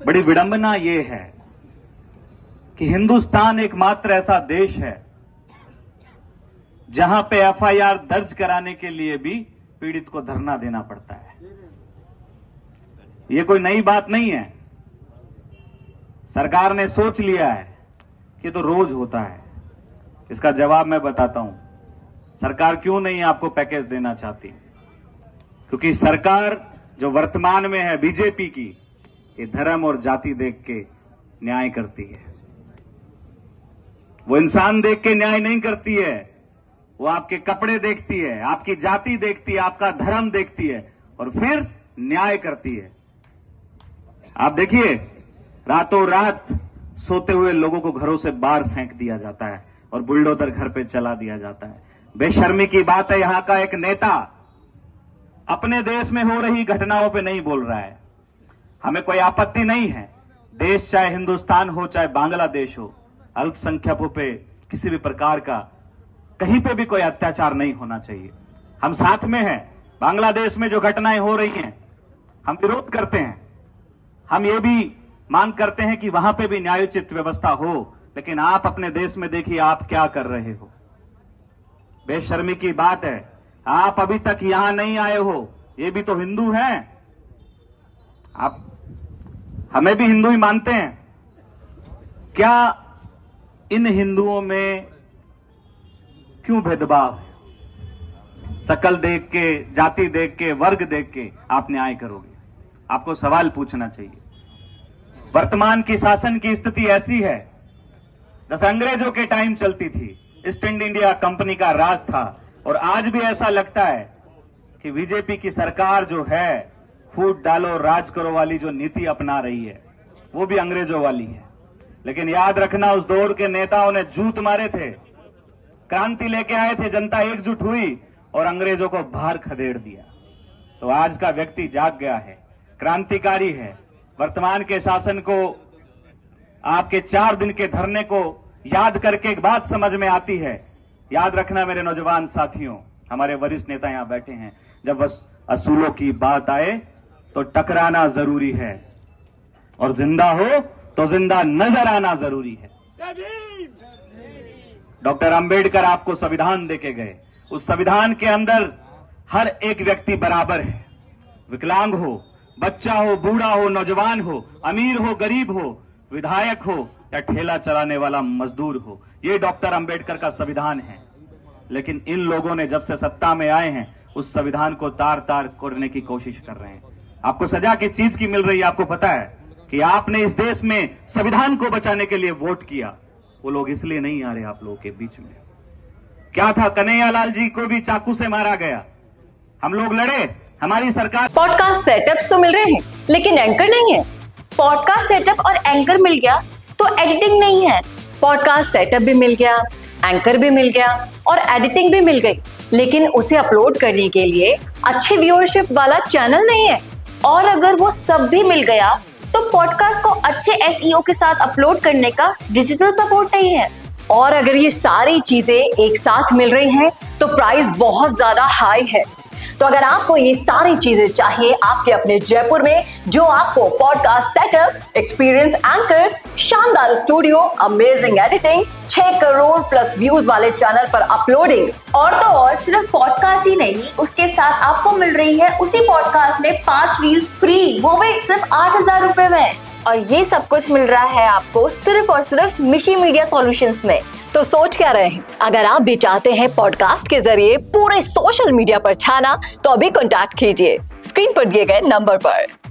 बड़ी विडंबना ये है कि हिंदुस्तान एकमात्र ऐसा देश है जहां पे एफआईआर दर्ज कराने के लिए भी पीड़ित को धरना देना पड़ता है। ये कोई नई बात नहीं है। सरकार ने सोच लिया है कि तो रोज होता है। इसका जवाब मैं बताता हूं। सरकार क्यों नहीं आपको पैकेज देना चाहती? क्योंकि सरकार जो वर्तमान में है बीजेपी की, ये धर्म और जाति देख के न्याय करती है। वो इंसान देख के न्याय नहीं करती है। वो आपके कपड़े देखती है, आपकी जाति देखती है, आपका धर्म देखती है और फिर न्याय करती है। आप देखिए, रातों रात सोते हुए लोगों को घरों से बाहर फेंक दिया जाता है और बुलडोजर घर पे चला दिया जाता है। बेशर्मी की बात है, यहां का एक नेता अपने देश में हो रही घटनाओं पे नहीं बोल रहा है। हमें कोई आपत्ति नहीं है, देश चाहे हिंदुस्तान हो चाहे बांग्लादेश हो, अल्पसंख्यकों पे किसी भी प्रकार का कहीं पे भी कोई अत्याचार नहीं होना चाहिए। हम साथ में हैं। बांग्लादेश में जो घटनाएं हो रही हैं हम विरोध करते हैं। हम ये भी मांग करते हैं कि वहां पे भी न्यायोचित व्यवस्था हो, लेकिन आप अपने देश में देखिए आप क्या कर रहे हो। बेशर्मी की बात है, आप अभी तक यहां नहीं आए हो। ये भी तो हिंदू हैं। आप हमें भी हिंदू ही मानते हैं। क्या इन हिंदुओं में क्यों भेदभाव है? शकल देख के, जाति देख के, वर्ग देख के आप न्याय करोगे? आपको सवाल पूछना चाहिए। वर्तमान की शासन की स्थिति ऐसी है जैसे अंग्रेजों के टाइम चलती थी। ईस्ट इंडिया कंपनी का राज था और आज भी ऐसा लगता है कि बीजेपी की सरकार जो है फूट डालो राज करो वाली जो नीति अपना रही है वो भी अंग्रेजों वाली है। लेकिन याद रखना, उस दौर के नेताओं ने जूत मारे थे, क्रांति लेके आए थे, जनता एकजुट हुई और अंग्रेजों को बाहर खदेड़ दिया। तो आज का व्यक्ति जाग गया है, क्रांतिकारी है। वर्तमान के शासन को आपके 4 दिन के धरने को याद करके एक बात समझ में आती है। याद रखना मेरे नौजवान साथियों, हमारे वरिष्ठ नेता यहां बैठे हैं, जब असूलों की बात आए तो टकराना जरूरी है और जिंदा हो तो जिंदा नजर आना जरूरी है। डॉक्टर अंबेडकर आपको संविधान देके गए। उस संविधान के अंदर हर एक व्यक्ति बराबर है। विकलांग हो, बच्चा हो, बूढ़ा हो, नौजवान हो, अमीर हो, गरीब हो, विधायक हो या ठेला चलाने वाला मजदूर हो, ये डॉक्टर अंबेडकर का संविधान है। लेकिन इन लोगों ने जब से सत्ता में आए हैं उस संविधान को तार तार करने की कोशिश कर रहे हैं। आपको सजा किस चीज की मिल रही है? आपको पता है कि आपने इस देश में संविधान को बचाने के लिए वोट किया। वो लोग इसलिए नहीं आ रहे आप लोगों के बीच में। क्या था, कन्हैयालाल जी को भी चाकू से मारा गया, हम लोग लड़े, हमारी सरकार। पॉडकास्ट सेटअप्स तो मिल रहे हैं लेकिन एंकर नहीं है। पॉडकास्ट सेटअप और एंकर मिल गया तो एडिटिंग नहीं है। पॉडकास्ट सेटअप भी मिल गया, एंकर भी मिल गया और एडिटिंग भी मिल गई, लेकिन उसे अपलोड करने के लिए अच्छी व्यूअरशिप वाला चैनल नहीं है। और अगर वो सब भी मिल गया तो पॉडकास्ट को अच्छे एसईओ के साथ अपलोड करने का डिजिटल सपोर्ट नहीं है। और अगर ये सारी चीजें एक साथ मिल रही हैं तो प्राइस बहुत ज्यादा हाई है। तो अगर आपको ये सारी चीजें चाहिए आपके अपने जयपुर में, जो आपको पॉडकास्ट सेटअप्स, एक्सपीरियंस एंकर्स, शानदार studio, amazing editing, 6 crore plus views वाले चैनल पर अपलोडिंग और तो और सिर्फ पॉडकास्ट ही नहीं, उसके साथ आपको मिल रही है उसी पॉडकास्ट में 5 रील्स फ्री, वो भी सिर्फ 8,000 रुपए में। और ये सब कुछ मिल रहा है आपको सिर्फ और सिर्फ मिशी मीडिया सॉल्यूशंस में। तो सोच क्या रहे हैं? अगर आप भी चाहते हैं पॉडकास्ट के जरिए पूरे सोशल मीडिया पर छाना तो अभी कॉन्टैक्ट कीजिए स्क्रीन पर दिए गए नंबर पर।